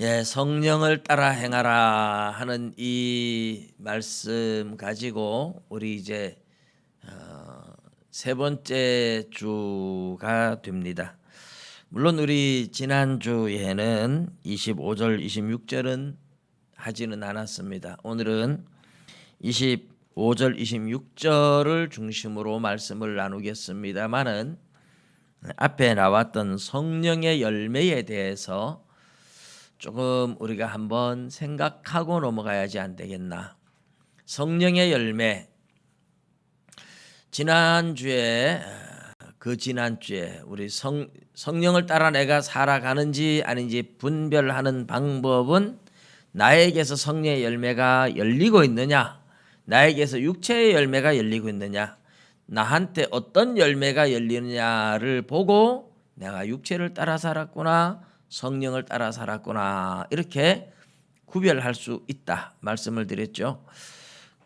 예, 성령을 따라 행하라 하는 이 말씀 가지고 우리 이제 세 번째 주가 됩니다. 물론 우리 지난주에는 25절, 26절은 하지는 않았습니다. 오늘은 25절, 26절을 중심으로 말씀을 나누겠습니다만은 앞에 나왔던 성령의 열매에 대해서 조금 우리가 한번 생각하고 넘어가야지 안 되겠나. 성령의 열매. 지난주에 우리 성령을 따라 내가 살아가는지 아닌지 분별하는 방법은 나에게서 성령의 열매가 열리고 있느냐, 나에게서 육체의 열매가 열리고 있느냐, 나한테 어떤 열매가 열리느냐를 보고 내가 육체를 따라 살았구나, 성령을 따라 살았구나, 이렇게 구별할 수 있다 말씀을 드렸죠.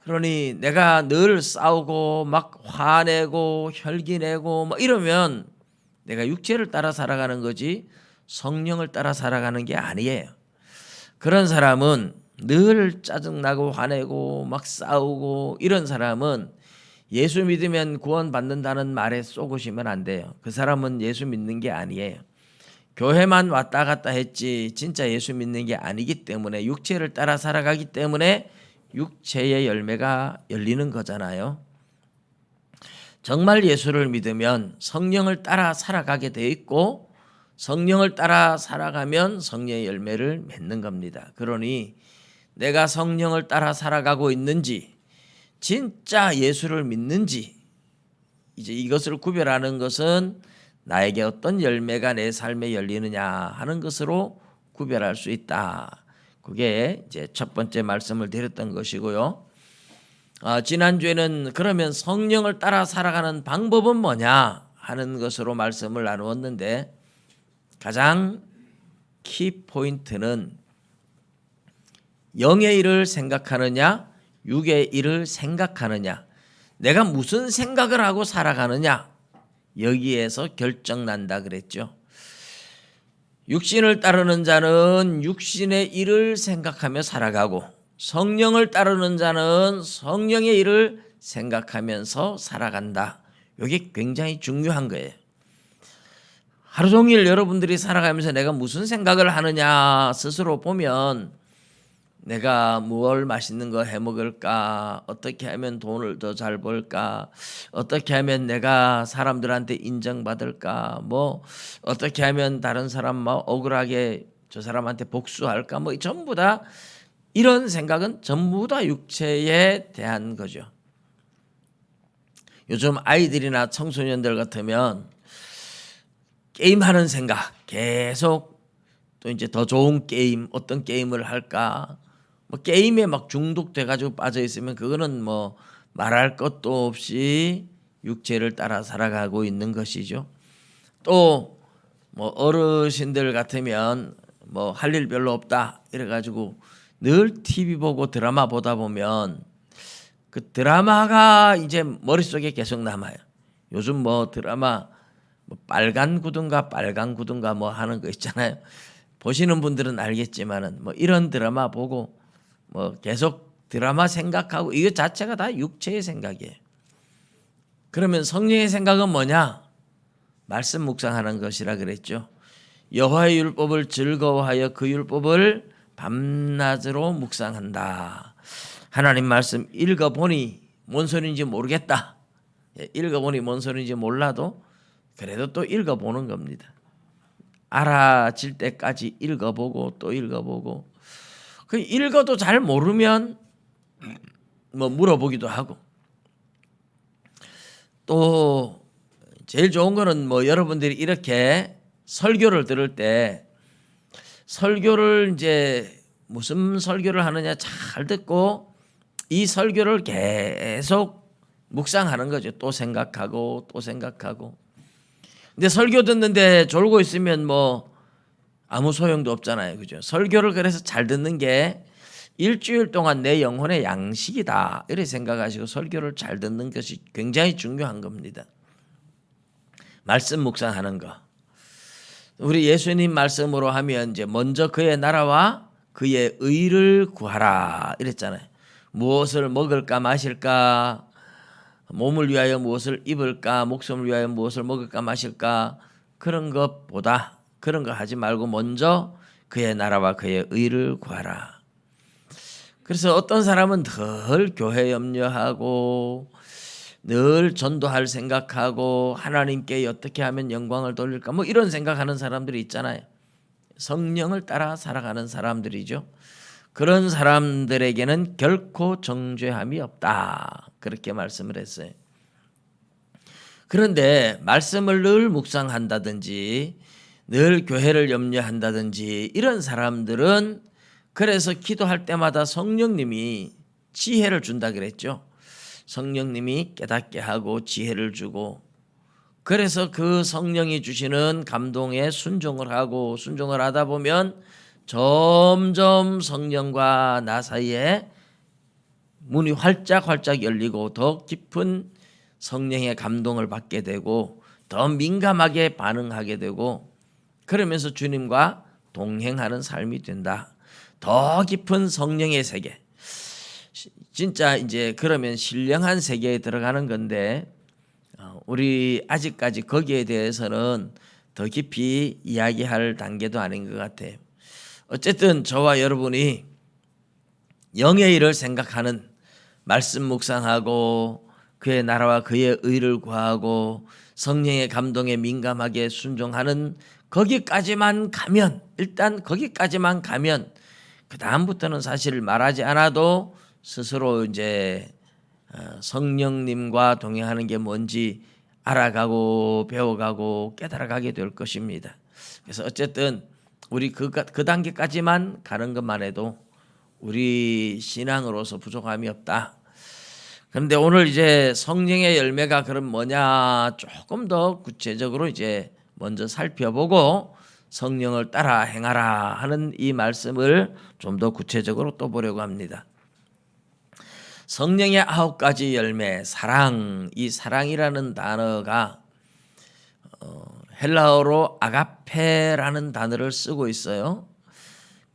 그러니 내가 늘 싸우고 막 화내고 혈기내고 뭐 이러면 내가 육체를 따라 살아가는 거지 성령을 따라 살아가는 게 아니에요. 그런 사람은 늘 짜증나고 화내고 막 싸우고 이런 사람은 예수 믿으면 구원받는다는 말에 쏘고시면 안 돼요. 그 사람은 예수 믿는 게 아니에요. 교회만 왔다 갔다 했지 진짜 예수 믿는 게 아니기 때문에, 육체를 따라 살아가기 때문에 육체의 열매가 열리는 거잖아요. 정말 예수를 믿으면 성령을 따라 살아가게 돼 있고, 성령을 따라 살아가면 성령의 열매를 맺는 겁니다. 그러니 내가 성령을 따라 살아가고 있는지, 진짜 예수를 믿는지, 이제 이것을 구별하는 것은 나에게 어떤 열매가 내 삶에 열리느냐 하는 것으로 구별할 수 있다. 그게 이제 첫 번째 말씀을 드렸던 것이고요. 지난주에는 그러면 성령을 따라 살아가는 방법은 뭐냐 하는 것으로 말씀을 나누었는데, 가장 키 포인트는 영의 일을 생각하느냐, 육의 일을 생각하느냐, 내가 무슨 생각을 하고 살아가느냐, 여기에서 결정난다 그랬죠. 육신을 따르는 자는 육신의 일을 생각하며 살아가고, 성령을 따르는 자는 성령의 일을 생각하면서 살아간다. 이게 굉장히 중요한 거예요. 하루 종일 여러분들이 살아가면서 내가 무슨 생각을 하느냐 스스로 보면, 내가 무얼 맛있는 거 해 먹을까, 어떻게 하면 돈을 더 잘 벌까, 어떻게 하면 내가 사람들한테 인정받을까, 뭐 어떻게 하면 다른 사람 막 억울하게 저 사람한테 복수할까, 뭐 전부 다 이런 생각은 전부 다 육체에 대한 거죠. 요즘 아이들이나 청소년들 같으면 게임하는 생각 계속, 또 이제 더 좋은 게임, 어떤 게임을 할까, 뭐 게임에 막 중독돼 가지고 빠져 있으면 그거는 뭐 말할 것도 없이 육체를 따라 살아가고 있는 것이죠. 또 뭐 어르신들 같으면 뭐 할 일 별로 없다 이래 가지고 늘 TV 보고 드라마 보다 보면 그 드라마가 이제 머릿속에 계속 남아요. 요즘 뭐 드라마 뭐 빨간 구두인가 뭐 하는 거 있잖아요. 보시는 분들은 알겠지만은 뭐 이런 드라마 보고 뭐 계속 드라마 생각하고, 이거 자체가 다 육체의 생각이에요. 그러면 성령의 생각은 뭐냐? 말씀 묵상하는 것이라 그랬죠. 여호와의 율법을 즐거워하여 그 율법을 밤낮으로 묵상한다. 하나님 말씀 읽어보니 뭔 소리인지 모르겠다. 읽어보니 뭔 소리인지 몰라도 그래도 또 읽어보는 겁니다. 알아질 때까지 읽어보고 또 읽어보고, 그 읽어도 잘 모르면 뭐 물어보기도 하고, 또 제일 좋은 거는 뭐 여러분들이 이렇게 설교를 들을 때 설교를 이제 무슨 설교를 하느냐 잘 듣고 이 설교를 계속 묵상하는 거죠. 또 생각하고 또 생각하고. 근데 설교 듣는데 졸고 있으면 뭐 아무 소용도 없잖아요. 그죠? 설교를 그래서 잘 듣는 게 일주일 동안 내 영혼의 양식이다, 이렇게 생각하시고 설교를 잘 듣는 것이 굉장히 중요한 겁니다. 말씀 묵상하는 거. 우리 예수님 말씀으로 하면 이제 먼저 그의 나라와 그의 의를 구하라 이랬잖아요. 무엇을 먹을까 마실까, 몸을 위하여 무엇을 입을까, 목숨을 위하여 무엇을 먹을까 마실까, 그런 것보다 그런 거 하지 말고 먼저 그의 나라와 그의 의를 구하라. 그래서 어떤 사람은 늘 교회 염려하고 늘 전도할 생각하고 하나님께 어떻게 하면 영광을 돌릴까 뭐 이런 생각하는 사람들이 있잖아요. 성령을 따라 살아가는 사람들이죠. 그런 사람들에게는 결코 정죄함이 없다. 그렇게 말씀을 했어요. 그런데 말씀을 늘 묵상한다든지 늘 교회를 염려한다든지 이런 사람들은 그래서 기도할 때마다 성령님이 지혜를 준다 그랬죠. 성령님이 깨닫게 하고 지혜를 주고, 그래서 그 성령이 주시는 감동에 순종을 하고 순종을 하다 보면 점점 성령과 나 사이에 문이 활짝 열리고 더 깊은 성령의 감동을 받게 되고 더 민감하게 반응하게 되고, 그러면서 주님과 동행하는 삶이 된다. 더 깊은 성령의 세계, 진짜 이제 그러면 신령한 세계에 들어가는 건데 우리 아직까지 거기에 대해서는 더 깊이 이야기할 단계도 아닌 것 같아요. 어쨌든 저와 여러분이 영의 일을 생각하는, 말씀 묵상하고 그의 나라와 그의 의를 구하고 성령의 감동에 민감하게 순종하는 거기까지만 가면, 일단 거기까지만 가면 그 다음부터는 사실 말하지 않아도 스스로 이제 성령님과 동행하는 게 뭔지 알아가고 배워가고 깨달아가게 될 것입니다. 그래서 어쨌든 우리 그 단계까지만 가는 것만 해도 우리 신앙으로서 부족함이 없다. 그런데 오늘 이제 성령의 열매가 그럼 뭐냐 조금 더 구체적으로 이제 먼저 살펴보고 성령을 따라 행하라 하는 이 말씀을 좀 더 구체적으로 또 보려고 합니다. 성령의 9가지 열매, 사랑, 이 사랑이라는 단어가 헬라어로 아가페라는 단어를 쓰고 있어요.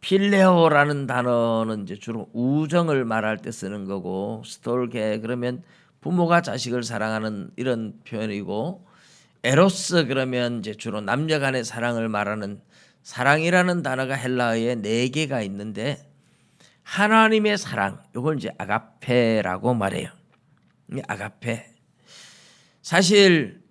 필레오라는 단어는 이제 주로 우정을 말할 때 쓰는 거고, 스톨게 그러면 부모가 자식을 사랑하는 이런 표현이고, 에로스 그러면 이제 주로 남녀 간의 사랑을 말하는, 사랑이라는 단어가 헬라어에 4개가 있는데 하나님의 사랑, 이걸 이제 아가페라고 말해요. 아가페. 사실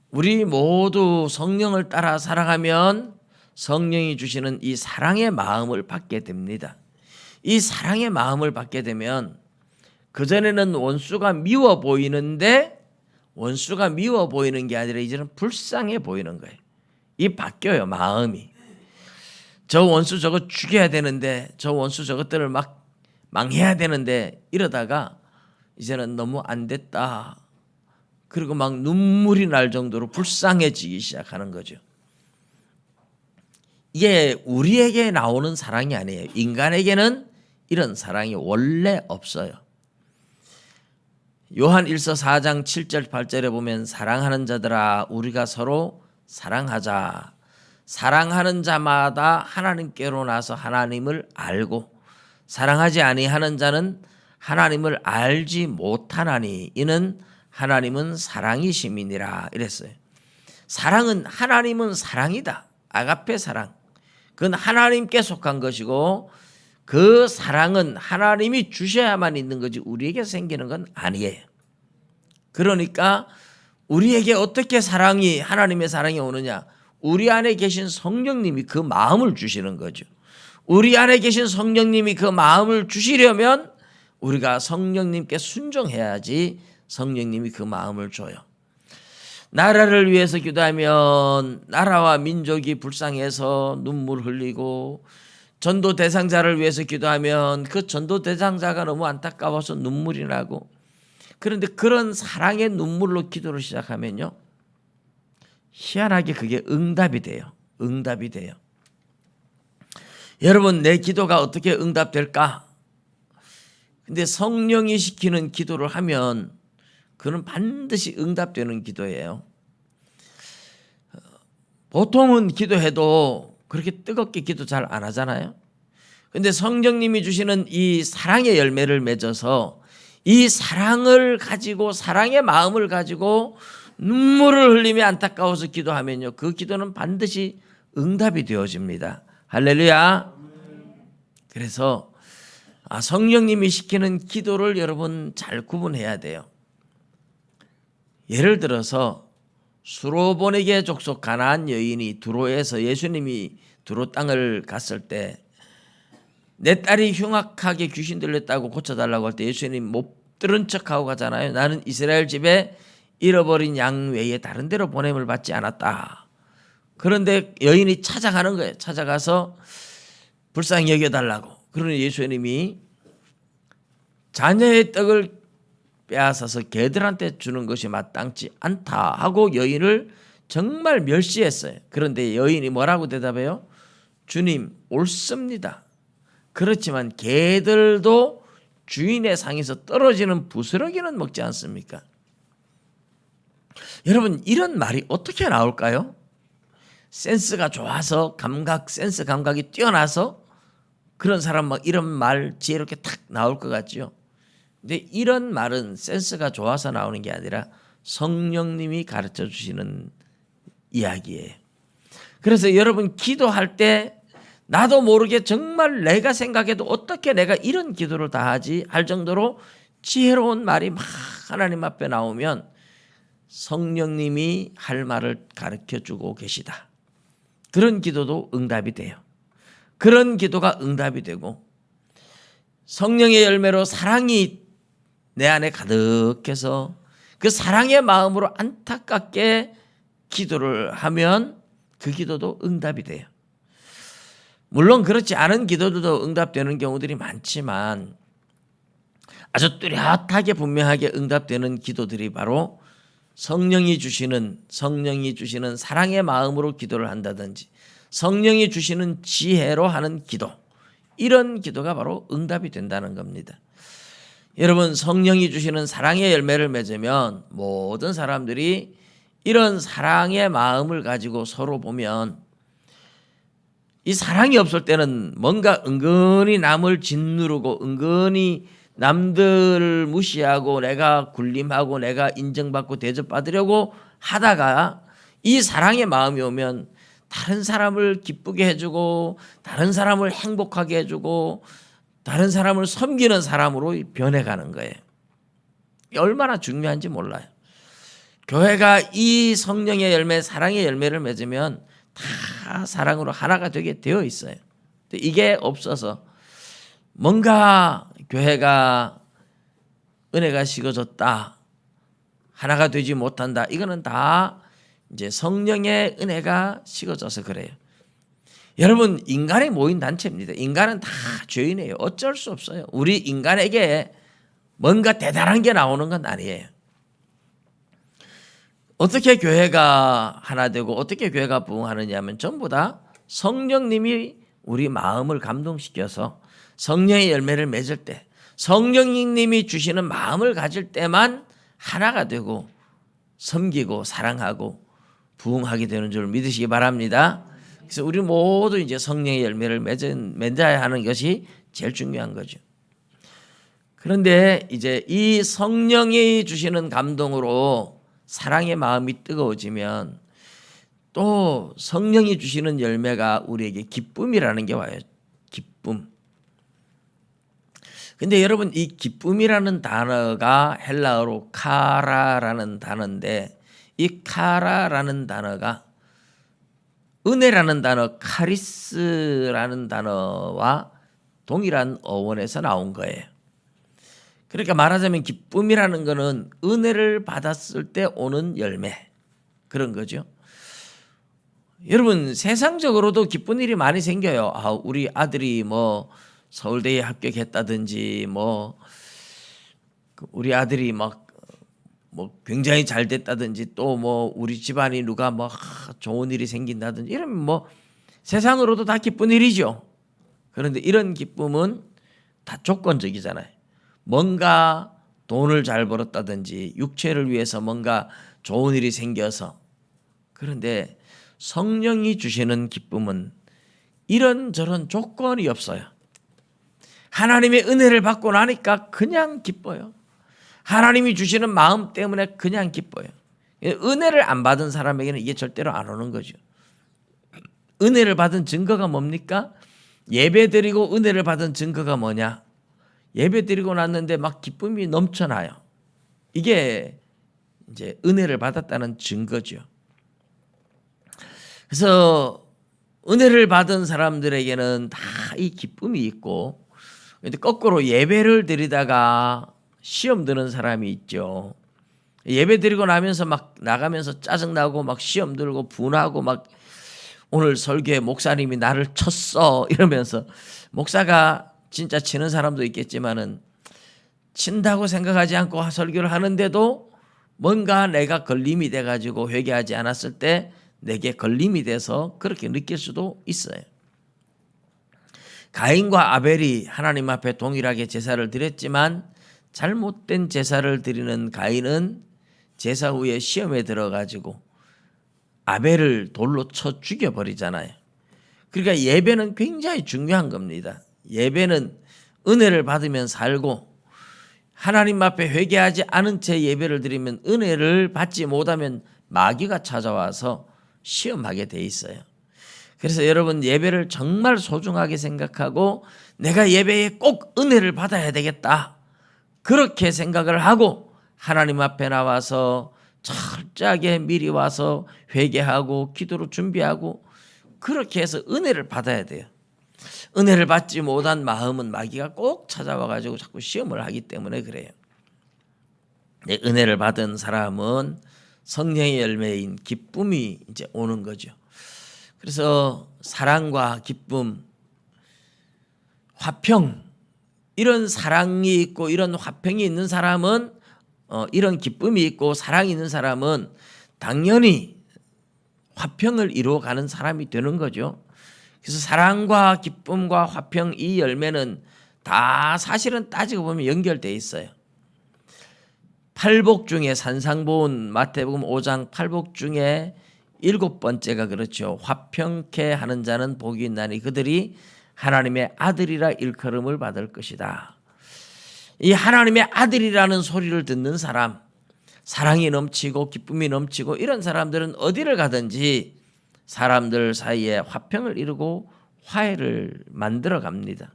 우리 모두 성령을 따라 살아가면 성령이 주시는 이 사랑의 마음을 받게 됩니다. 이 사랑의 마음을 받게 되면 그전에는 원수가 미워 보이는데, 원수가 미워 보이는 게 아니라 이제는 불쌍해 보이는 거예요. 이 바뀌어요, 마음이. 저 원수 저거 죽여야 되는데, 저 원수 저것들을 막 망해야 되는데, 이러다가 이제는 너무 안 됐다. 그리고 막 눈물이 날 정도로 불쌍해지기 시작하는 거죠. 이게 우리에게 나오는 사랑이 아니에요. 인간에게는 이런 사랑이 원래 없어요. 요한 1서 4장 7절 8절에 보면 사랑하는 자들아 우리가 서로 사랑하자. 사랑하는 자마다 하나님께로 나서 하나님을 알고 사랑하지 아니하는 자는 하나님을 알지 못하나니 이는 하나님은 사랑이심이니라 이랬어요. 사랑은, 하나님은 사랑이다. 아가페 사랑. 그건 하나님께 속한 것이고 그 사랑은 하나님이 주셔야만 있는 거지 우리에게 생기는 건 아니에요. 그러니까 우리에게 어떻게 사랑이, 하나님의 사랑이 오느냐? 우리 안에 계신 성령님이 그 마음을 주시는 거죠. 우리 안에 계신 성령님이 그 마음을 주시려면 우리가 성령님께 순종해야지 성령님이 그 마음을 줘요. 나라를 위해서 기도하면 나라와 민족이 불쌍해서 눈물 흘리고, 전도 대상자를 위해서 기도하면 그 전도 대상자가 너무 안타까워서 눈물이 나고, 그런데 그런 사랑의 눈물로 기도를 시작하면요, 희한하게 그게 응답이 돼요. 응답이 돼요. 여러분, 내 기도가 어떻게 응답될까? 근데 성령이 시키는 기도를 하면 그는 반드시 응답되는 기도예요. 보통은 기도해도 그렇게 뜨겁게 기도 잘 안 하잖아요. 근데 성령님이 주시는 이 사랑의 열매를 맺어서 이 사랑을 가지고 사랑의 마음을 가지고 눈물을 흘리며 안타까워서 기도하면요, 그 기도는 반드시 응답이 되어집니다. 할렐루야. 그래서 성령님이 시키는 기도를 여러분 잘 구분해야 돼요. 예를 들어서 수로보네게 족속 가나안 여인이 두로에서 예수님이 두로 땅을 갔을 때 내 딸이 흉악하게 귀신 들렸다고 고쳐달라고 할 때 예수님 못 들은 척하고 가잖아요. 나는 이스라엘 집에 잃어버린 양 외에 다른 데로 보냄을 받지 않았다. 그런데 여인이 찾아가는 거예요. 찾아가서 불쌍히 여겨달라고. 그러니 예수님이 자녀의 떡을 빼앗아서 개들한테 주는 것이 마땅치 않다 하고 여인을 정말 멸시했어요. 그런데 여인이 뭐라고 대답해요? 주님, 옳습니다. 그렇지만 개들도 주인의 상에서 떨어지는 부스러기는 먹지 않습니까? 여러분, 이런 말이 어떻게 나올까요? 센스가 좋아서 센스 감각이 뛰어나서 그런 사람 막 이런 말 지혜롭게 탁 나올 것 같죠. 근데 이런 말은 센스가 좋아서 나오는 게 아니라 성령님이 가르쳐 주시는 이야기예요. 그래서 여러분 기도할 때 나도 모르게 정말 내가 생각해도 어떻게 내가 이런 기도를 다 하지 할 정도로 지혜로운 말이 막 하나님 앞에 나오면 성령님이 할 말을 가르쳐 주고 계시다. 그런 기도도 응답이 돼요. 그런 기도가 응답이 되고 성령의 열매로 사랑이 내 안에 가득해서 그 사랑의 마음으로 안타깝게 기도를 하면 그 기도도 응답이 돼요. 물론 그렇지 않은 기도도 응답되는 경우들이 많지만 아주 뚜렷하게 분명하게 응답되는 기도들이 바로 성령이 주시는 사랑의 마음으로 기도를 한다든지 성령이 주시는 지혜로 하는 기도, 이런 기도가 바로 응답이 된다는 겁니다. 여러분, 성령이 주시는 사랑의 열매를 맺으면 모든 사람들이 이런 사랑의 마음을 가지고 서로 보면 이 사랑이 없을 때는 뭔가 은근히 남을 짓누르고 은근히 남들을 무시하고 내가 군림하고 내가 인정받고 대접받으려고 하다가 이 사랑의 마음이 오면 다른 사람을 기쁘게 해주고 다른 사람을 행복하게 해주고 다른 사람을 섬기는 사람으로 변해가는 거예요. 얼마나 중요한지 몰라요. 교회가 이 성령의 열매, 사랑의 열매를 맺으면 다 사랑으로 하나가 되게 되어 있어요. 이게 없어서 뭔가 교회가 은혜가 식어졌다, 하나가 되지 못한다, 이거는 다 이제 성령의 은혜가 식어져서 그래요. 여러분, 인간이 모인 단체입니다. 인간은 다 죄인이에요. 어쩔 수 없어요. 우리 인간에게 뭔가 대단한 게 나오는 건 아니에요. 어떻게 교회가 하나 되고 어떻게 교회가 부흥하느냐 하면 전부 다 성령님이 우리 마음을 감동시켜서 성령의 열매를 맺을 때, 성령님이 주시는 마음을 가질 때만 하나가 되고 섬기고 사랑하고 부흥하게 되는 줄 믿으시기 바랍니다. 그래서 우리 모두 이제 성령의 열매를 맺어야 하는 것이 제일 중요한 거죠. 그런데 이제 이 성령이 주시는 감동으로 사랑의 마음이 뜨거워지면 또 성령이 주시는 열매가 우리에게 기쁨이라는 게 와요. 기쁨. 근데 여러분, 이 기쁨이라는 단어가 헬라어로 카라라는 단어인데 이 카라라는 단어가 은혜라는 단어 카리스라는 단어와 동일한 어원에서 나온 거예요. 그러니까 말하자면 기쁨이라는 거는 은혜를 받았을 때 오는 열매, 그런 거죠. 여러분, 세상적으로도 기쁜 일이 많이 생겨요. 우리 아들이 뭐 서울대에 합격했다든지 뭐 우리 아들이 막 뭐 굉장히 잘 됐다든지 또 뭐 우리 집안이 누가 뭐 좋은 일이 생긴다든지 이러면 뭐 세상으로도 다 기쁜 일이죠. 그런데 이런 기쁨은 다 조건적이잖아요. 뭔가 돈을 잘 벌었다든지 육체를 위해서 뭔가 좋은 일이 생겨서. 그런데 성령이 주시는 기쁨은 이런저런 조건이 없어요. 하나님의 은혜를 받고 나니까 그냥 기뻐요. 하나님이 주시는 마음 때문에 그냥 기뻐요. 은혜를 안 받은 사람에게는 이게 절대로 안 오는 거죠. 은혜를 받은 증거가 뭡니까? 예배 드리고 은혜를 받은 증거가 뭐냐? 예배 드리고 났는데 막 기쁨이 넘쳐나요. 이게 이제 은혜를 받았다는 증거죠. 그래서 은혜를 받은 사람들에게는 다 이 기쁨이 있고, 근데 거꾸로 예배를 드리다가 시험 드는 사람이 있죠. 예배 드리고 나면서 막 나가면서 짜증나고 막 시험 들고 분하고 막 오늘 설교에 목사님이 나를 쳤어 이러면서, 목사가 진짜 치는 사람도 있겠지만은 친다고 생각하지 않고 설교를 하는데도 뭔가 내가 걸림이 돼가지고 회개하지 않았을 때 내게 걸림이 돼서 그렇게 느낄 수도 있어요. 가인과 아벨이 하나님 앞에 동일하게 제사를 드렸지만 잘못된 제사를 드리는 가인은 제사 후에 시험에 들어가지고 아벨을 돌로 쳐 죽여버리잖아요. 그러니까 예배는 굉장히 중요한 겁니다. 예배는 은혜를 받으면 살고, 하나님 앞에 회개하지 않은 채 예배를 드리면 은혜를 받지 못하면 마귀가 찾아와서 시험하게 돼 있어요. 그래서 여러분, 예배를 정말 소중하게 생각하고 내가 예배에 꼭 은혜를 받아야 되겠다, 그렇게 생각을 하고 하나님 앞에 나와서 철저하게 미리 와서 회개하고 기도로 준비하고 그렇게 해서 은혜를 받아야 돼요. 은혜를 받지 못한 마음은 마귀가 꼭 찾아와 가지고 자꾸 시험을 하기 때문에 그래요. 은혜를 받은 사람은 성령의 열매인 기쁨이 이제 오는 거죠. 그래서 사랑과 기쁨, 화평, 이런 사랑이 있고 이런 화평이 있는 사람은, 이런 기쁨이 있고 사랑이 있는 사람은 당연히 화평을 이루어가는 사람이 되는 거죠. 그래서 사랑과 기쁨과 화평, 이 열매는 다 사실은 따지고 보면 연결되어 있어요. 팔복 중에 산상보훈 마태복음 5장 팔복 중에 7번째가 그렇죠. 화평케 하는 자는 복이 있나니 그들이 하나님의 아들이라 일컬음을 받을 것이다. 이 하나님의 아들이라는 소리를 듣는 사람, 사랑이 넘치고 기쁨이 넘치고 이런 사람들은 어디를 가든지 사람들 사이에 화평을 이루고 화해를 만들어 갑니다.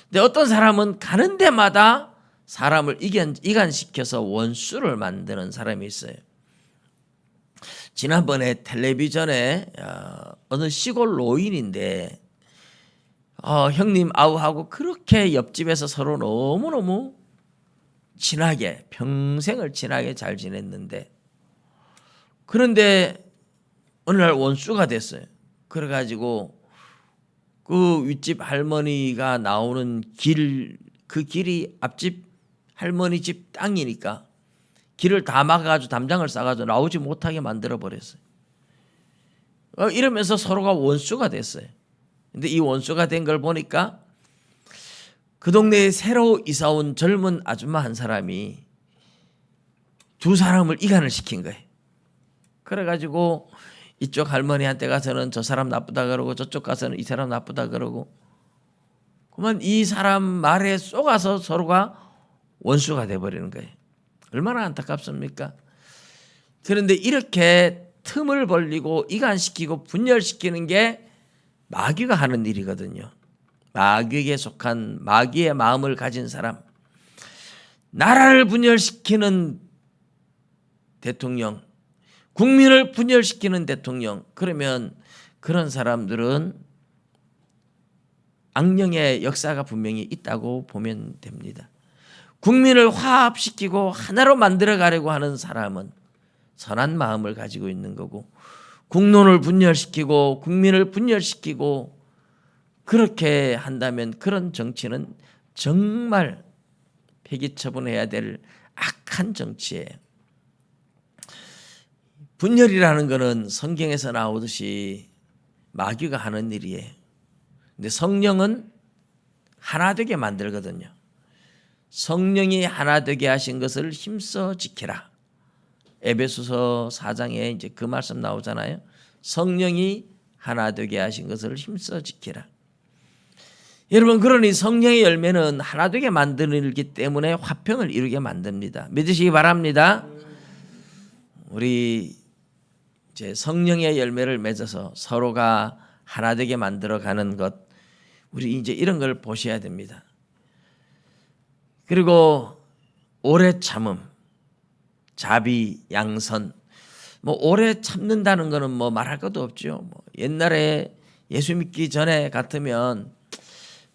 근데 어떤 사람은 가는 데마다 사람을 이간시켜서 원수를 만드는 사람이 있어요. 지난번에 텔레비전에 어느 시골 노인인데 형님 아우하고 그렇게 옆집에서 서로 너무너무 친하게 평생을 친하게 잘 지냈는데, 그런데 어느 날 원수가 됐어요. 그래가지고 그 윗집 할머니가 나오는 그 길이 앞집 할머니 집 땅이니까 길을 다 막아가지고 담장을 싸가지고 나오지 못하게 만들어 버렸어요. 이러면서 서로가 원수가 됐어요. 근데 이 원수가 된 걸 보니까 그 동네에 새로 이사 온 젊은 아줌마 한 사람이 두 사람을 이간을 시킨 거예요. 그래가지고 이쪽 할머니한테 가서는 저 사람 나쁘다 그러고 저쪽 가서는 이 사람 나쁘다 그러고, 그러면 이 사람 말에 쏘가서 서로가 원수가 돼버리는 거예요. 얼마나 안타깝습니까? 그런데 이렇게 틈을 벌리고 이간시키고 분열시키는 게 마귀가 하는 일이거든요. 마귀에게 속한 마귀의 마음을 가진 사람, 나라를 분열시키는 대통령, 국민을 분열시키는 대통령, 그러면 그런 사람들은 악령의 역사가 분명히 있다고 보면 됩니다. 국민을 화합시키고 하나로 만들어가려고 하는 사람은 선한 마음을 가지고 있는 거고, 국론을 분열시키고 국민을 분열시키고 그렇게 한다면 그런 정치는 정말 폐기처분해야 될 악한 정치예요. 분열이라는 것은 성경에서 나오듯이 마귀가 하는 일이에요. 근데 성령은 하나 되게 만들거든요. 성령이 하나 되게 하신 것을 힘써 지키라. 에베소서 4장에 이제 그 말씀 나오잖아요. 성령이 하나 되게 하신 것을 힘써 지키라. 여러분, 그러니 성령의 열매는 하나 되게 만들기 때문에 화평을 이루게 만듭니다. 믿으시기 바랍니다. 우리 이제 성령의 열매를 맺어서 서로가 하나 되게 만들어가는 것, 우리 이제 이런 걸 보셔야 됩니다. 그리고 오래 참음, 자비, 양선. 뭐 오래 참는다는 거는 뭐 말할 것도 없죠. 뭐 옛날에 예수 믿기 전에 같으면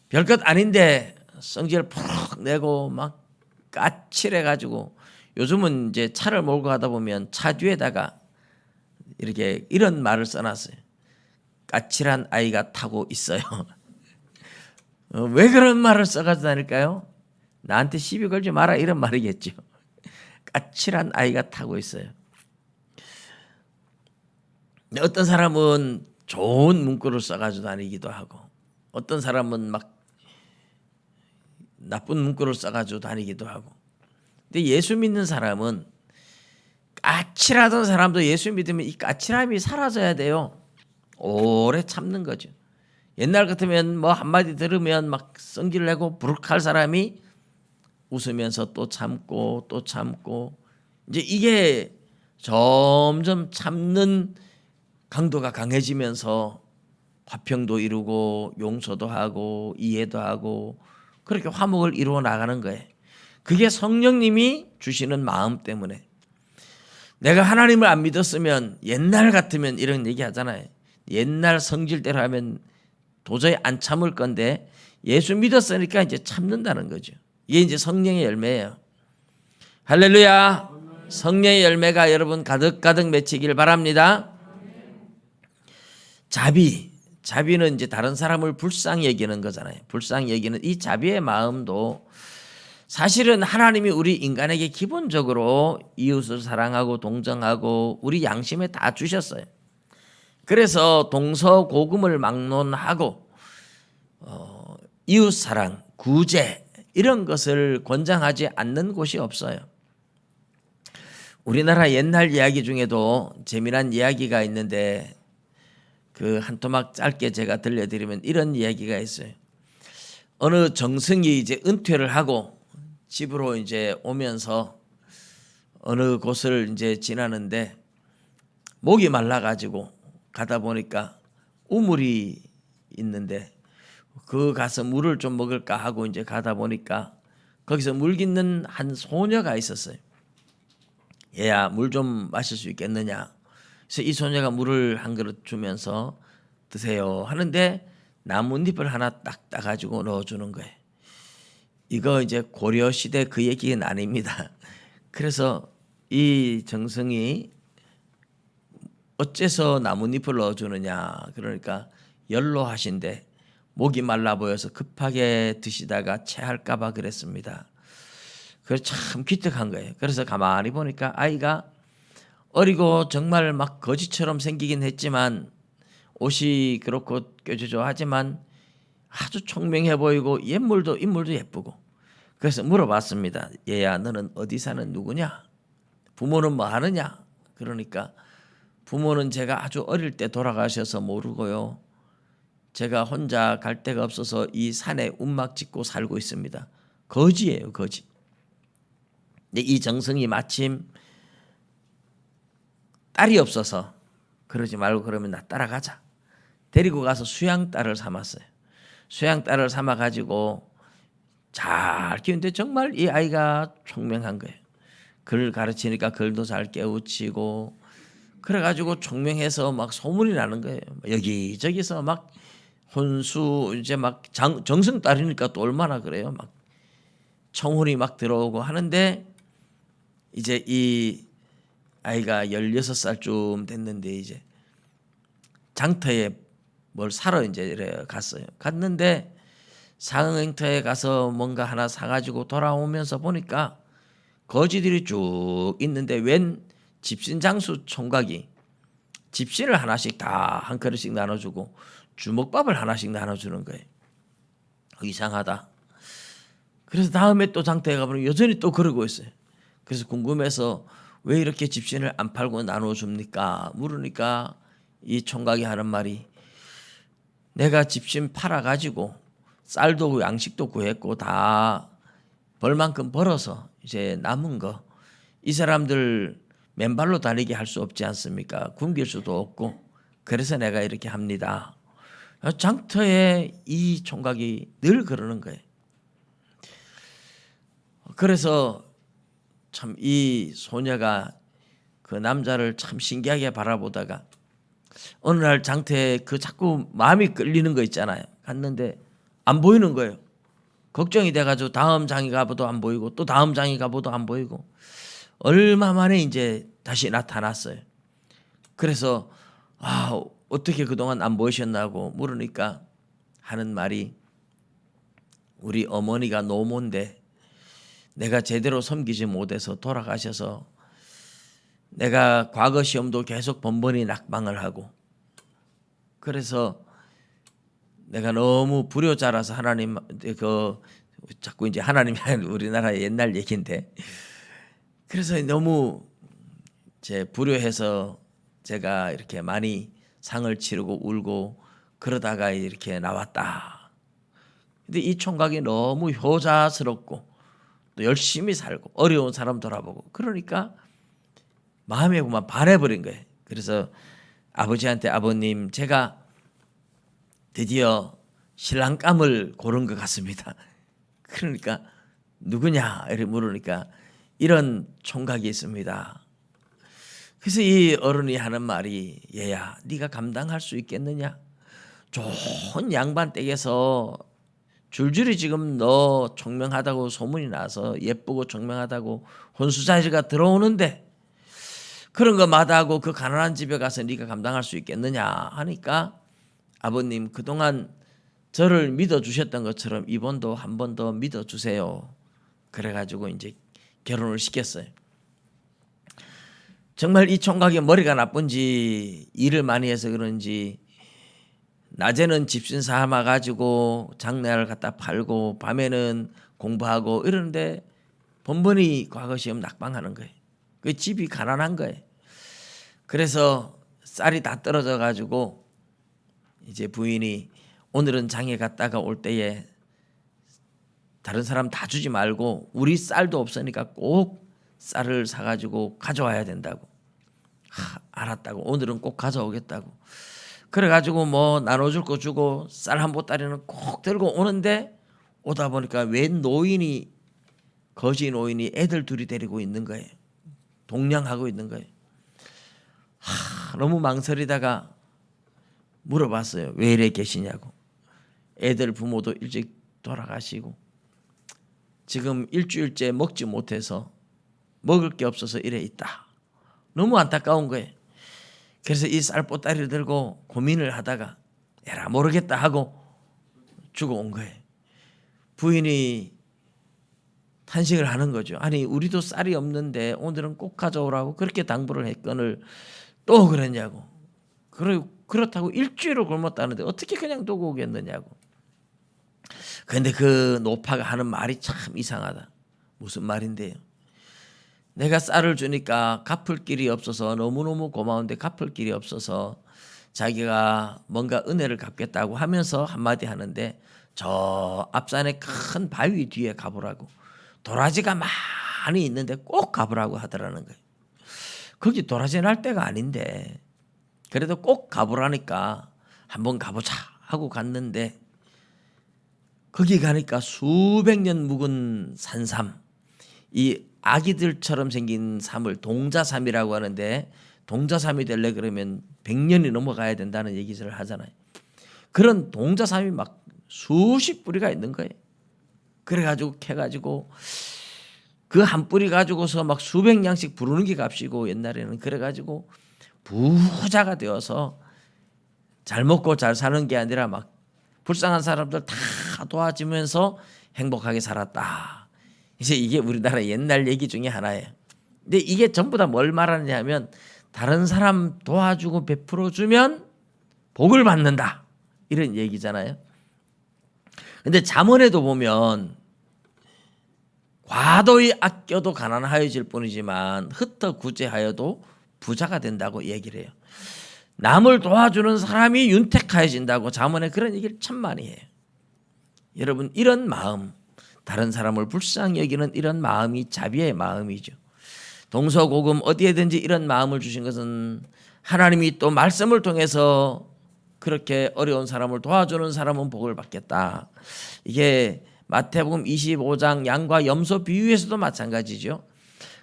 별것 아닌데 성질 푹 내고 막 까칠해가지고, 요즘은 이제 차를 몰고 가다 보면 차 뒤에다가 이렇게 이런 말을 써놨어요. 까칠한 아이가 타고 있어요. 왜 그런 말을 써가지고 다닐까요? 나한테 시비 걸지 마라 이런 말이겠죠. 까칠한 아이가 타고 있어요. 어떤 사람은 좋은 문구를 써가지고 다니기도 하고, 어떤 사람은 막 나쁜 문구를 써가지고 다니기도 하고. 근데 예수 믿는 사람은, 까칠하던 사람도 예수 믿으면 이 까칠함이 사라져야 돼요. 오래 참는 거죠. 옛날 같으면 뭐 한마디 들으면 막 성질 내고 부룩할 사람이 웃으면서 또 참고 또 참고, 이제 이게 점점 참는 강도가 강해지면서 화평도 이루고 용서도 하고 이해도 하고 그렇게 화목을 이루어 나가는 거예요. 그게 성령님이 주시는 마음 때문에. 내가 하나님을 안 믿었으면, 옛날 같으면 이런 얘기 하잖아요. 옛날 성질대로 하면 도저히 안 참을 건데 예수 믿었으니까 이제 참는다는 거죠. 이게 이제 성령의 열매예요. 할렐루야. 성령의 열매가 여러분 가득가득 맺히길 바랍니다. 자비는 이제 다른 사람을 불쌍히 여기는 거잖아요. 불쌍히 여기는 이 자비의 마음도 사실은 하나님이 우리 인간에게 기본적으로 이웃을 사랑하고 동정하고 우리 양심에 다 주셨어요. 그래서 동서고금을 막론하고 이웃 사랑, 구제 이런 것을 권장하지 않는 곳이 없어요. 우리나라 옛날 이야기 중에도 재미난 이야기가 있는데, 그 한 토막 짧게 제가 들려드리면 이런 이야기가 있어요. 어느 정승이 이제 은퇴를 하고 집으로 이제 오면서 어느 곳을 이제 지나는데 목이 말라가지고 가다 보니까 우물이 있는데 그 가서 물을 좀 먹을까 하고 이제 가다 보니까 거기서 물 깃는 한 소녀가 있었어요. 얘야, 물 좀 마실 수 있겠느냐. 그래서 이 소녀가 물을 한 그릇 주면서 드세요 하는데 나뭇잎을 하나 딱 따가지고 넣어주는 거예요. 이거 이제 고려 시대 그 얘기는 아닙니다. 그래서 이 정승이 어째서 나뭇잎을 넣어주느냐, 그러니까 연로하신데 목이 말라 보여서 급하게 드시다가 체할까 봐 그랬습니다. 그래서 참 기특한 거예요. 그래서 가만히 보니까 아이가 어리고 정말 막 거지처럼 생기긴 했지만, 옷이 그렇고 뾰족하죠 하지만 아주 총명해 보이고 인물도 예쁘고. 그래서 물어봤습니다. 얘야, 너는 어디 사는 누구냐? 부모는 뭐 하느냐? 그러니까 부모는 제가 아주 어릴 때 돌아가셔서 모르고요, 제가 혼자 갈 데가 없어서 이 산에 움막 짓고 살고 있습니다. 거지예요, 거지. 근데 이 정승이 마침 딸이 없어서 그러지 말고 그러면 나 따라가자. 데리고 가서 수양딸을 삼았어요. 수양딸을 삼아가지고 잘 키우는데 정말 이 아이가 총명한 거예요. 글 가르치니까 글도 잘 깨우치고 그래가지고 총명해서 막 소문이 나는 거예요. 여기저기서 막 혼수 이제 막 정승 딸이니까 또 얼마나 그래요. 막 청혼이 막 들어오고 하는데, 이제 이 아이가 16살쯤 됐는데 이제 장터에 뭘 사러 이제 갔어요. 갔는데 상행터에 가서 뭔가 하나 사가지고 돌아오면서 보니까 거지들이 쭉 있는데 웬 집신장수 총각이 집신을 하나씩 다 한 그릇씩 나눠주고 주먹밥을 하나씩 나눠주는 거예요. 이상하다. 그래서 다음에 또 장터에 가보면 여전히 또 그러고 있어요. 그래서 궁금해서 왜 이렇게 집신을 안 팔고 나눠줍니까? 물으니까 이 총각이 하는 말이 내가 집신 팔아가지고 쌀도 양식도 구했고 다 벌만큼 벌어서 이제 남은 거 이 사람들 맨발로 다니게 할 수 없지 않습니까? 굶길 수도 없고 그래서 내가 이렇게 합니다. 장터에 이 총각이 늘 그러는 거예요. 그래서 참 이 소녀가 그 남자를 참 신기하게 바라보다가 어느 날 장터에 그 자꾸 마음이 끌리는 거 있잖아요. 갔는데 안 보이는 거예요. 걱정이 돼가지고 다음 장에 가봐도 안 보이고 또 다음 장에 가봐도 안 보이고 얼마 만에 이제 다시 나타났어요. 그래서 어떻게 그동안 안 보이셨나고 물으니까 하는 말이 우리 어머니가 노모인데 내가 제대로 섬기지 못해서 돌아가셔서 내가 과거 시험도 계속 번번이 낙방을 하고 그래서 내가 너무 불효자라서 하나님 자꾸 이제 하나님이 우리나라의 옛날 얘기인데 그래서 너무 제 불효해서 제가 이렇게 많이 상을 치르고 울고 그러다가 이렇게 나왔다. 근데 이 총각이 너무 효자스럽고 또 열심히 살고 어려운 사람 돌아보고 그러니까 마음에 그만 반해버린 거예요. 그래서 아버지한테 아버님 제가 드디어 신랑감을 고른 것 같습니다. 그러니까 누구냐 이렇게 물으니까 이런 총각이 있습니다. 그래서 이 어른이 하는 말이 얘야 네가 감당할 수 있겠느냐? 좋은 양반 댁에서 줄줄이 지금 너 총명하다고 소문이 나서 예쁘고 총명하다고 혼수자리가 들어오는데 그런 거 마다하고 그 가난한 집에 가서 네가 감당할 수 있겠느냐 하니까 아버님 그동안 저를 믿어주셨던 것처럼 이번도 한 번 더 믿어주세요. 그래가지고 이제 결혼을 시켰어요. 정말 이 총각이 머리가 나쁜지 일을 많이 해서 그런지 낮에는 집신 삼아 가지고 장내를 갖다 팔고 밤에는 공부하고 이러는데 번번이 과거 시험 낙방하는 거예요. 그 집이 가난한 거예요. 그래서 쌀이 다 떨어져 가지고 이제 부인이 오늘은 장에 갔다가 올 때에 다른 사람 다 주지 말고 우리 쌀도 없으니까 꼭 쌀을 사가지고 가져와야 된다고. 알았다고. 오늘은 꼭 가져오겠다고. 그래가지고 뭐 나눠줄 거 주고 쌀 한 보따리는 꼭 들고 오는데 오다 보니까 웬 노인이 거지 노인이 애들 둘이 데리고 있는 거예요. 동냥하고 있는 거예요. 너무 망설이다가 물어봤어요. 왜 이래 계시냐고. 애들 부모도 일찍 돌아가시고 지금 일주일째 먹지 못해서 먹을 게 없어서 이래 있다. 너무 안타까운 거예요. 그래서 이 쌀보따리를 들고 고민을 하다가 에라 모르겠다 하고 주고 온 거예요. 부인이 탄식을 하는 거죠. 아니 우리도 쌀이 없는데 오늘은 꼭 가져오라고 그렇게 당부를 했거늘 또 그랬냐고. 그렇다고 일주일을 굶었다는데 어떻게 그냥 두고 오겠느냐고. 그런데 그 노파가 하는 말이 참 이상하다. 무슨 말인데요. 내가 쌀을 주니까 갚을 길이 없어서 너무너무 고마운데 갚을 길이 없어서 자기가 뭔가 은혜를 갚겠다고 하면서 한마디 하는데 저 앞산에 큰 바위 뒤에 가보라고 도라지가 많이 있는데 꼭 가보라고 하더라는 거예요. 거기 도라지 날 때가 아닌데 그래도 꼭 가보라니까 한번 가보자 하고 갔는데 거기 가니까 수백 년 묵은 산삼 이 아기들처럼 생긴 삼을 동자삼이라고 하는데 동자삼이 되려 그러면 100년이 넘어가야 된다는 얘기를 하잖아요. 그런 동자삼이 막 수십 뿌리가 있는 거예요. 그래가지고 캐가지고 그 한 뿌리 가지고서 막 수백 양씩 부르는 게 값이고 옛날에는 그래가지고 부자가 되어서 잘 먹고 잘 사는 게 아니라 막 불쌍한 사람들 다 도와주면서 행복하게 살았다. 이제 이게 우리나라 옛날 얘기 중에 하나예요. 근데 이게 전부 다 뭘 말하느냐면 다른 사람 도와주고 베풀어 주면 복을 받는다 이런 얘기잖아요. 근데 잠언에도 보면 과도히 아껴도 가난하여질 뿐이지만 흩어 구제하여도 부자가 된다고 얘기를 해요. 남을 도와주는 사람이 윤택하여진다고 잠언에 그런 얘기를 참 많이 해요. 여러분, 이런 마음, 다른 사람을 불쌍히 여기는 이런 마음이 자비의 마음이죠. 동서고금 어디에든지 이런 마음을 주신 것은 하나님이 또 말씀을 통해서 그렇게 어려운 사람을 도와주는 사람은 복을 받겠다. 이게 마태복음 25장 양과 염소 비유에서도 마찬가지죠.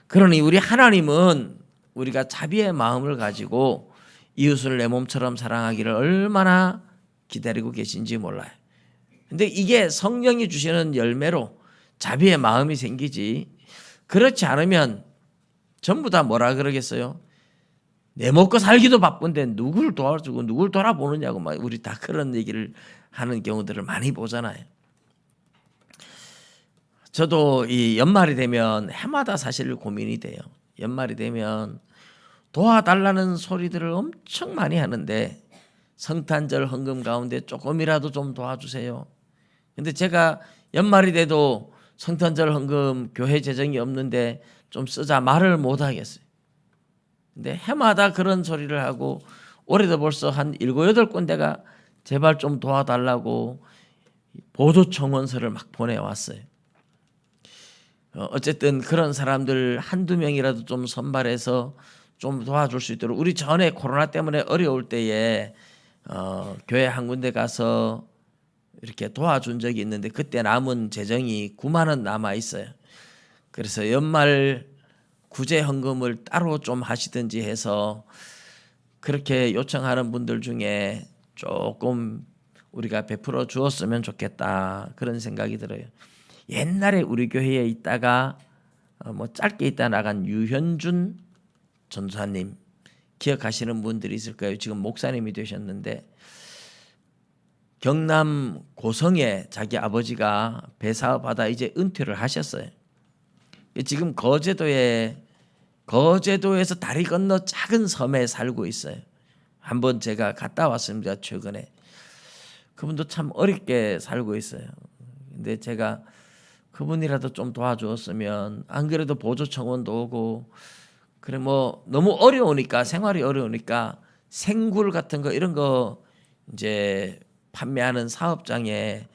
그러니 우리 하나님은 우리가 자비의 마음을 가지고 이웃을 내 몸처럼 사랑하기를 얼마나 기다리고 계신지 몰라요. 근데 이게 성령이 주시는 열매로 자비의 마음이 생기지, 그렇지 않으면 전부 다 뭐라 그러겠어요? 내 먹고 살기도 바쁜데 누굴 도와주고 누굴 돌아보느냐고 막 우리 다 그런 얘기를 하는 경우들을 많이 보잖아요. 저도 이 연말이 되면 해마다 사실 고민이 돼요. 연말이 되면 도와달라는 소리들을 엄청 많이 하는데 성탄절 헌금 가운데 조금이라도 좀 도와주세요. 근데 제가 연말이 돼도 성탄절 헌금 교회 재정이 없는데 좀 쓰자 말을 못 하겠어요. 근데 해마다 그런 소리를 하고 올해도 벌써 한 7, 8군데가 제발 좀 도와달라고 보조 청원서를 막 보내왔어요. 어쨌든 그런 사람들 한두 명이라도 좀 선발해서 좀 도와줄 수 있도록, 우리 전에 코로나 때문에 어려울 때에 교회 한 군데 가서 이렇게 도와준 적이 있는데 그때 남은 재정이 9만 원 남아 있어요. 그래서 연말 구제 헌금을 따로 좀 하시든지 해서 그렇게 요청하는 분들 중에 조금 우리가 베풀어 주었으면 좋겠다, 그런 생각이 들어요. 옛날에 우리 교회에 있다가 뭐 짧게 있다 나간 유현준 전사님 기억하시는 분들이 있을 거예요. 지금 목사님이 되셨는데 경남 고성에 자기 아버지가 배 사업하다 이제 은퇴를 하셨어요. 지금 거제도에서 다리 건너 작은 섬에 살고 있어요. 한번 제가 갔다 왔습니다, 최근에. 그분도 참 어렵게 살고 있어요. 근데 제가 그분이라도 좀 도와주었으면, 안 그래도 보조 청원도 오고 그래 뭐 너무 어려우니까, 생활이 어려우니까 생굴 같은 거 이런 거 이제 판매하는 사업장에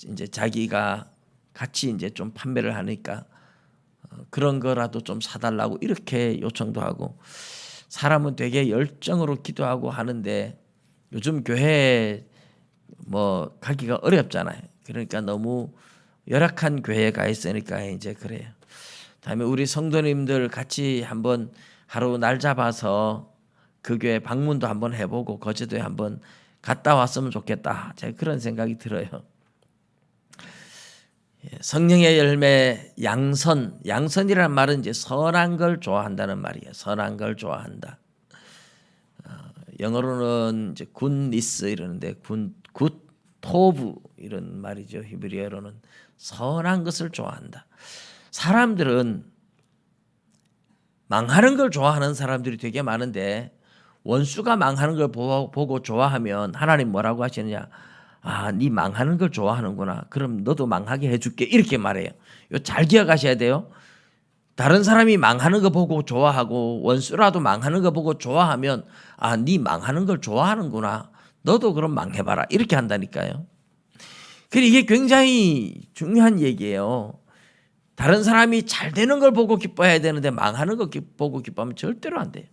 이제 자기가 같이 이제 좀 판매를 하니까 그런 거라도 좀 사달라고 이렇게 요청도 하고, 사람은 되게 열정으로 기도하고 하는데 요즘 교회 뭐 가기가 어렵잖아요. 그러니까 너무 열악한 교회에 가 있으니까 이제 그래요. 다음에 우리 성도님들 같이 한번 하루 날 잡아서 그 교회 방문도 한번 해보고 거제도에 한번 갔다 왔으면 좋겠다, 제가 그런 생각이 들어요. 성령의 열매 양선이라는 말은 이제 선한 걸 좋아한다는 말이에요. 선한 걸 좋아한다. 영어로는 이제 굿니스 이러는데 굿토브 이런 말이죠. 히브리어로는 선한 것을 좋아한다. 사람들은 망하는 걸 좋아하는 사람들이 되게 많은데 원수가 망하는 걸 보고 좋아하면 하나님 뭐라고 하시느냐? 아, 네 망하는 걸 좋아하는구나. 그럼 너도 망하게 해줄게. 이렇게 말해요. 이거 잘 기억하셔야 돼요. 다른 사람이 망하는 거 보고 좋아하고 원수라도 망하는 거 보고 좋아하면 아, 네 망하는 걸 좋아하는구나. 너도 그럼 망해봐라. 이렇게 한다니까요. 그리고 이게 굉장히 중요한 얘기예요. 다른 사람이 잘 되는 걸 보고 기뻐해야 되는데 망하는 거 보고 기뻐하면 절대로 안 돼요.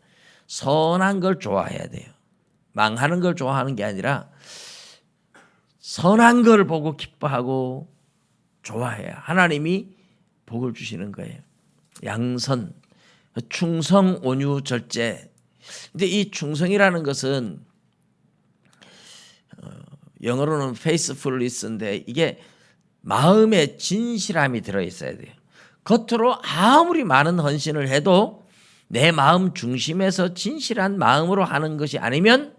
선한 걸 좋아해야 돼요. 망하는 걸 좋아하는 게 아니라 선한 걸 보고 기뻐하고 좋아해야 하나님이 복을 주시는 거예요. 양선, 충성, 온유, 절제. 근데 이 충성이라는 것은 영어로는 faithfulness인데 이게 마음의 진실함이 들어있어야 돼요. 겉으로 아무리 많은 헌신을 해도 내 마음 중심에서 진실한 마음으로 하는 것이 아니면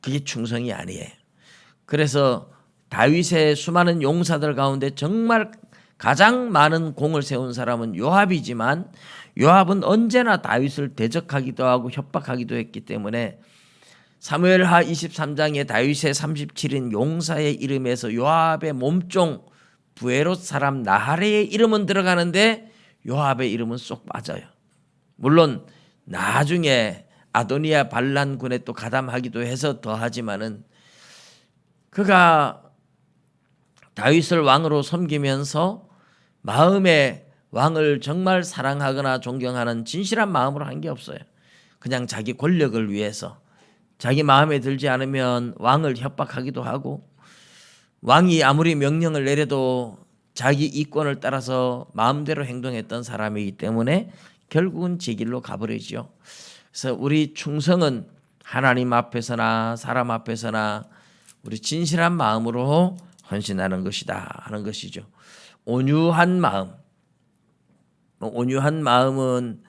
그게 충성이 아니에요. 그래서 다윗의 수많은 용사들 가운데 정말 가장 많은 공을 세운 사람은 요압이지만 요압은 언제나 다윗을 대적하기도 하고 협박하기도 했기 때문에 사무엘하 23장에 다윗의 37인 용사의 이름에서 요압의 몸종 부에롯 사람 나하레의 이름은 들어가는데 요압의 이름은 쏙 빠져요. 물론 나중에 아도니아 반란군에 또 가담하기도 해서 더하지만은 그가 다윗을 왕으로 섬기면서 마음에 왕을 정말 사랑하거나 존경하는 진실한 마음으로 한 게 없어요. 그냥 자기 권력을 위해서 자기 마음에 들지 않으면 왕을 협박하기도 하고 왕이 아무리 명령을 내려도 자기 이권을 따라서 마음대로 행동했던 사람이기 때문에 결국은 제 길로 가버리죠. 그래서 우리 충성은 하나님 앞에서나 사람 앞에서나 우리 진실한 마음으로 헌신하는 것이다 하는 것이죠. 온유한 마음. 온유한 마음은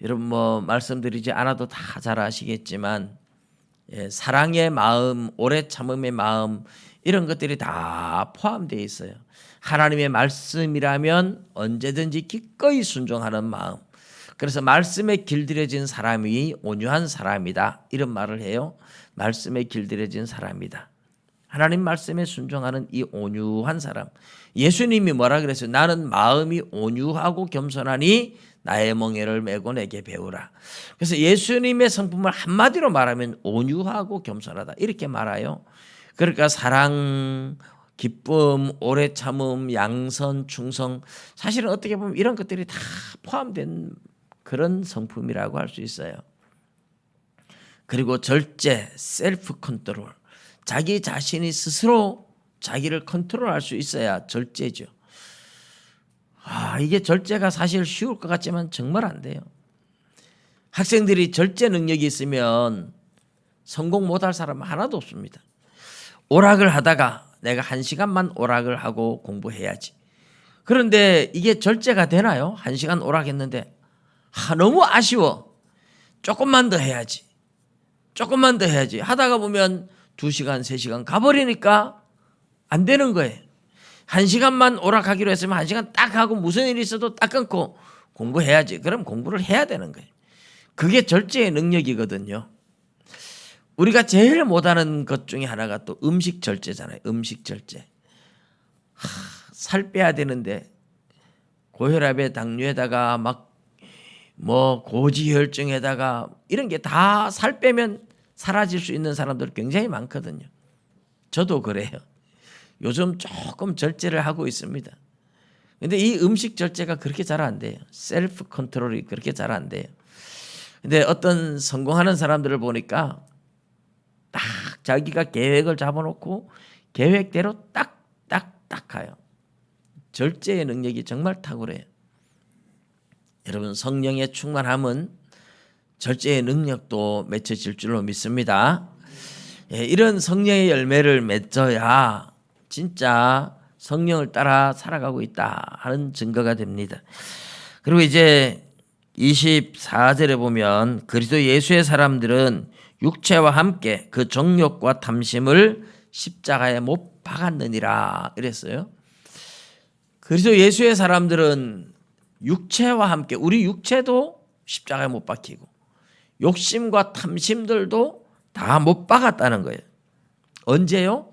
여러분 말씀드리지 않아도 다 잘 아시겠지만 사랑의 마음, 오래 참음의 마음 이런 것들이 다 포함되어 있어요. 하나님의 말씀이라면 언제든지 기꺼이 순종하는 마음. 그래서 말씀에 길들여진 사람이 온유한 사람이다 이런 말을 해요. 말씀에 길들여진 사람이다. 하나님 말씀에 순종하는 이 온유한 사람. 예수님이 뭐라 그랬어요? 나는 마음이 온유하고 겸손하니 나의 멍에를 메고 내게 배우라. 그래서 예수님의 성품을 한마디로 말하면 온유하고 겸손하다 이렇게 말해요. 그러니까 사랑, 기쁨, 오래 참음, 양선, 충성 사실은 어떻게 보면 이런 것들이 다 포함된 그런 성품이라고 할 수 있어요. 그리고 절제, 셀프 컨트롤. 자기 자신이 스스로 자기를 컨트롤할 수 있어야 절제죠. 이게 절제가 사실 쉬울 것 같지만 정말 안 돼요. 학생들이 절제 능력이 있으면 성공 못할 사람은 하나도 없습니다. 오락을 하다가 내가 1시간만 오락을 하고 공부해야지. 그런데 이게 절제가 되나요? 1시간 오락했는데 너무 아쉬워. 조금만 더 해야지. 조금만 더 해야지. 하다가 보면 2시간, 3시간 가버리니까 안 되는 거예요. 1시간만 오락하기로 했으면 1시간 딱 하고 무슨 일이 있어도 딱 끊고 공부해야지. 그럼 공부를 해야 되는 거예요. 그게 절제의 능력이거든요. 우리가 제일 못하는 것 중에 하나가 또 음식 절제잖아요. 음식 절제. 살 빼야 되는데 고혈압에 당뇨에다가 막 고지혈증에다가 이런 게 다 살 빼면 사라질 수 있는 사람들 굉장히 많거든요. 저도 그래요. 요즘 조금 절제를 하고 있습니다. 근데 이 음식 절제가 그렇게 잘 안 돼요. 셀프 컨트롤이 그렇게 잘 안 돼요. 근데 어떤 성공하는 사람들을 보니까 딱 자기가 계획을 잡아놓고 계획대로 딱 가요. 절제의 능력이 정말 탁월해요. 여러분 성령의 충만함은 절제의 능력도 맺혀질 줄로 믿습니다. 이런 성령의 열매를 맺어야 진짜 성령을 따라 살아가고 있다 하는 증거가 됩니다. 그리고 이제 24절에 보면 그리스도 예수의 사람들은 육체와 함께 그 정욕과 탐심을 십자가에 못 박았느니라 이랬어요. 그리스도 예수의 사람들은 육체와 함께 우리 육체도 십자가에 못 박히고 욕심과 탐심들도 다 못 박았다는 거예요. 언제요?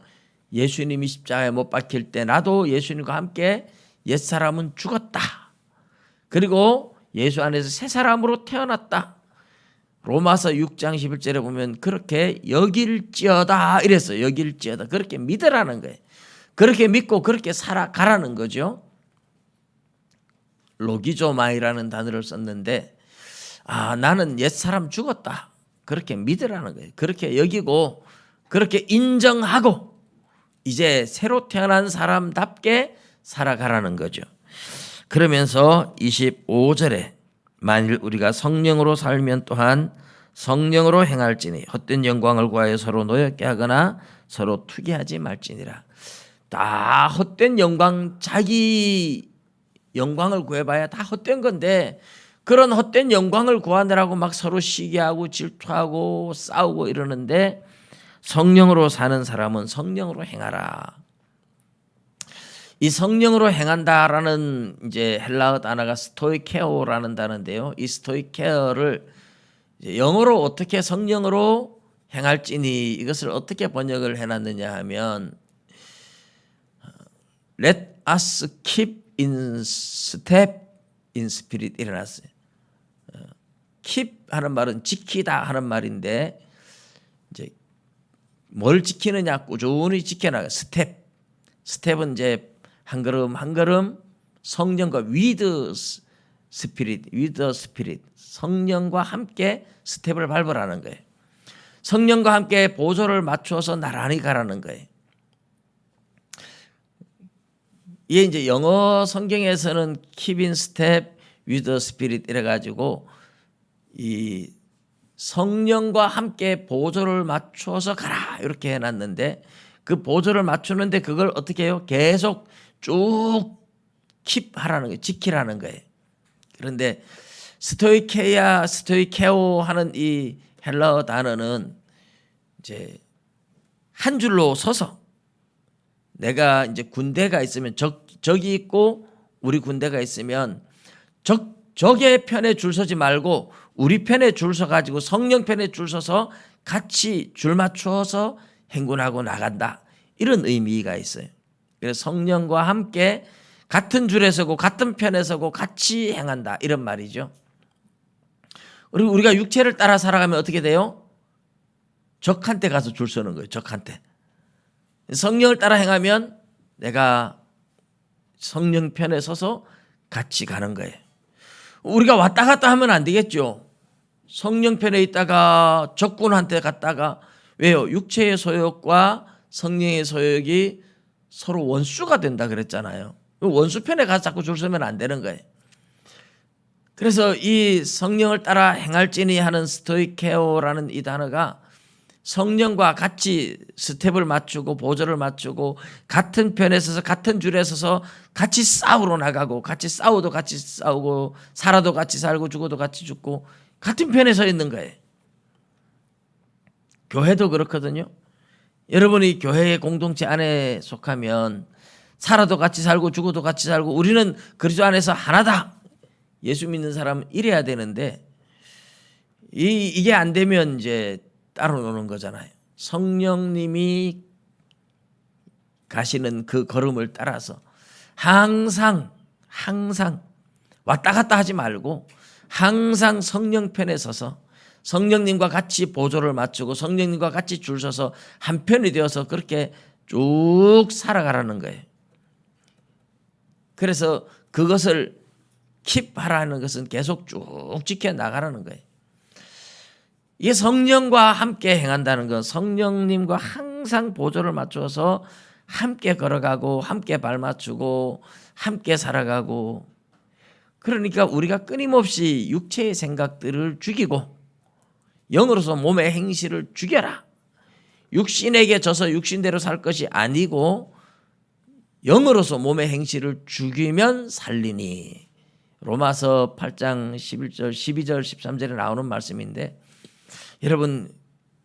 예수님이 십자가에 못 박힐 때 나도 예수님과 함께 옛사람은 죽었다. 그리고 예수 안에서 새 사람으로 태어났다. 로마서 6장 11절에 보면 그렇게 여길지어다 이랬어요. 여길지어다. 그렇게 믿으라는 거예요. 그렇게 믿고 그렇게 살아가라는 거죠. 로기조마이라는 단어를 썼는데 나는 옛사람 죽었다. 그렇게 믿으라는 거예요. 그렇게 여기고 그렇게 인정하고 이제 새로 태어난 사람답게 살아가라는 거죠. 그러면서 25절에 만일 우리가 성령으로 살면 또한 성령으로 행할지니 헛된 영광을 구하여 서로 노엽게 하거나 서로 투기하지 말지니라. 다 헛된 영광, 자기 영광을 구해봐야 다 헛된 건데 그런 헛된 영광을 구하느라고 막 서로 시기하고 질투하고 싸우고 이러는데 성령으로 사는 사람은 성령으로 행하라. 이 성령으로 행한다라는 이제 헬라어 단어가 스토이케오라는 단어인데요. 이 스토이케어를 영어로 어떻게 성령으로 행할지니 이것을 어떻게 번역을 해놨느냐 하면 Let us keep in step in spirit 이래놨어요. keep 하는 말은 지키다 하는 말인데 이제 뭘 지키느냐 꾸준히 지켜나가 스텝은 이제 한 걸음 한 걸음 성령과 with spirit 성령과 함께 스텝을 밟으라는 거예요. 성령과 함께 보조를 맞추어서 나란히 가라는 거예요. 이게 이제 영어 성경에서는 keep in step with the spirit 이래 가지고 이 성령과 함께 보조를 맞추어서 가라 이렇게 해놨는데 그 보조를 맞추는데 그걸 어떻게 해요? 계속 쭉 keep 하라는 거예요. 지키라는 거예요. 그런데 스토이케오 하는 이 헬라어 단어는 이제 한 줄로 서서 내가 이제 군대가 있으면 적이 있고 우리 군대가 있으면 적의 편에 줄 서지 말고 우리 편에 줄 서 가지고 성령 편에 줄 서서 같이 줄 맞추어서 행군하고 나간다. 이런 의미가 있어요. 그래서 성령과 함께 같은 줄에 서고 같은 편에 서고 같이 행한다. 이런 말이죠. 그리고 우리가 육체를 따라 살아가면 어떻게 돼요? 적한테 가서 줄 서는 거예요. 적한테. 성령을 따라 행하면 내가 성령 편에 서서 같이 가는 거예요. 우리가 왔다 갔다 하면 안 되겠죠. 성령 편에 있다가 적군한테 갔다가 왜요? 육체의 소욕과 성령의 소욕이 서로 원수가 된다 그랬잖아요. 원수 편에 가서 자꾸 줄 서면 안 되는 거예요. 그래서 이 성령을 따라 행할지니 하는 스토이케오라는 이 단어가 성령과 같이 스텝을 맞추고 보조를 맞추고 같은 편에 서서 같은 줄에 서서 같이 싸우러 나가고 같이 싸워도 같이 싸우고 살아도 같이 살고 죽어도 같이 죽고 같은 편에 서 있는 거예요. 교회도 그렇거든요. 여러분이 교회의 공동체 안에 속하면 살아도 같이 살고 죽어도 같이 살고 우리는 그리스도 안에서 하나다. 예수 믿는 사람은 이래야 되는데 이게 안 되면 이제 따로 노는 거잖아요. 성령님이 가시는 그 걸음을 따라서 항상 왔다 갔다 하지 말고 항상 성령 편에 서서 성령님과 같이 보조를 맞추고 성령님과 같이 줄 서서 한 편이 되어서 그렇게 쭉 살아가라는 거예요. 그래서 그것을 킵하라는 것은 계속 쭉 지켜나가라는 거예요. 이게 성령과 함께 행한다는 건 성령님과 항상 보조를 맞춰서 함께 걸어가고 함께 발맞추고 함께 살아가고 그러니까 우리가 끊임없이 육체의 생각들을 죽이고 영으로서 몸의 행실을 죽여라. 육신에게 져서 육신대로 살 것이 아니고 영으로서 몸의 행실을 죽이면 살리니 로마서 8장 11절 12절 13절에 나오는 말씀인데 여러분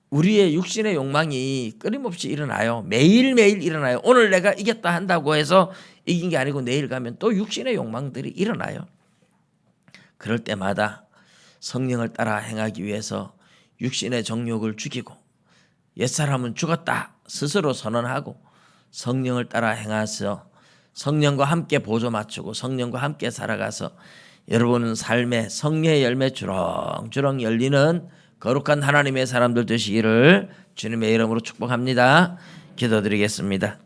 우리의 육신의 욕망이 끊임없이 일어나요. 매일매일 일어나요. 오늘 내가 이겼다 한다고 해서 이긴 게 아니고 내일 가면 또 육신의 욕망들이 일어나요. 그럴 때마다 성령을 따라 행하기 위해서 육신의 정욕을 죽이고 옛사람은 죽었다 스스로 선언하고 성령을 따라 행해서 성령과 함께 보조 맞추고 성령과 함께 살아가서 여러분은 삶의 성령의 열매 주렁주렁 열리는 거룩한 하나님의 사람들 되시기를 주님의 이름으로 축복합니다. 기도드리겠습니다.